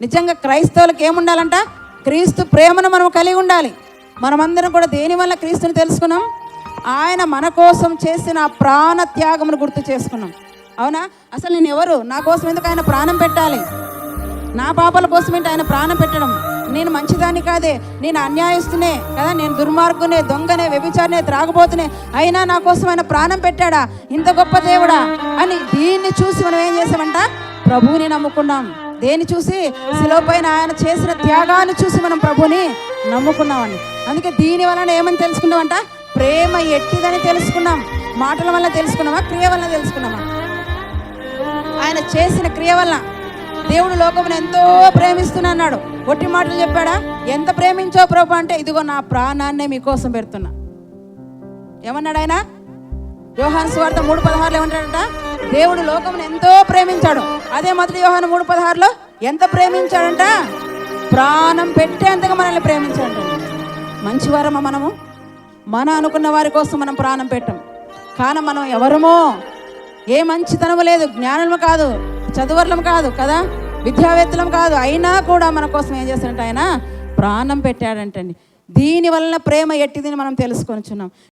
నిజంగా క్రైస్తవులకు ఏముండాలంట? క్రీస్తు ప్రేమను మనం కలిగి ఉండాలి. మనమందరం కూడా దేనివల్ల క్రీస్తుని తెలుసుకున్నాం? ఆయన మన కోసం చేసిన ప్రాణ త్యాగమును గుర్తు చేసుకున్నాం. అవునా? అసలు నేను ఎవరు? నా కోసం ఎందుకు ఆయన ప్రాణం పెట్టాలి? నా పాపాల కోసం ఏంటి ఆయన ప్రాణం పెట్టడం? నేను మంచిదాన్ని కాదే, నేను అన్యాయస్తునే కదా, నేను దుర్మార్గునే, దొంగనే, వ్యభిచారినే, త్రాగుబోతునే, అయినా నా కోసం ఆయన ప్రాణం పెట్టాడా? ఇంత గొప్ప దేవుడా అని దీన్ని చూసి మనం ఏం చేసామంట? ప్రభువుని నమ్ముకున్నాం. దేన్ని చూసి? శిలువ పైన ఆయన చేసిన త్యాగాన్ని చూసి మనం ప్రభుని నమ్ముకున్నామండి. అందుకే దీని వలన ఏమని తెలుసుకున్నామంట? ప్రేమ ఎట్టిదని తెలుసుకున్నాం. మాటల వల్ల తెలుసుకున్నామా? క్రియ వల్ల తెలుసుకున్నామా? ఆయన చేసిన క్రియ వల్ల. దేవుడు లోకమును ఎంతో ప్రేమిస్తున్నాడు. ఒట్టి మాటలు చెప్పాడా? ఎంత ప్రేమించో ప్రభు అంటే, ఇదిగో నా ప్రాణాన్నే మీకోసం పెడుతున్నా. ఏమన్నాడు ఆయన? యోహాను సువార్త 3:16 ఏమంటాడంట? దేవుడు లోకమును ఎంతో ప్రేమించాడు. అదే మొదటి యోహాను 3:16 ఎంత ప్రేమించాడంట? ప్రాణం పెట్టేంతగా మనల్ని ప్రేమించాడు. మంచివారమా మనము? మన అనుకున్న వారి కోసం మనం ప్రాణం పెట్టం. కానీ మనం ఎవరమో, ఏ మంచితనము లేదు, జ్ఞానము కాదు, చదువర్లం కాదు కదా, విద్యావేత్తలం కాదు, అయినా కూడా మన కోసం ఏం చేస్తాడంటే ఆయన ప్రాణం పెట్టాడంటండి. దీని వలన ప్రేమ ఎట్టిదని మనం తెలుసుకొనిచున్నాం.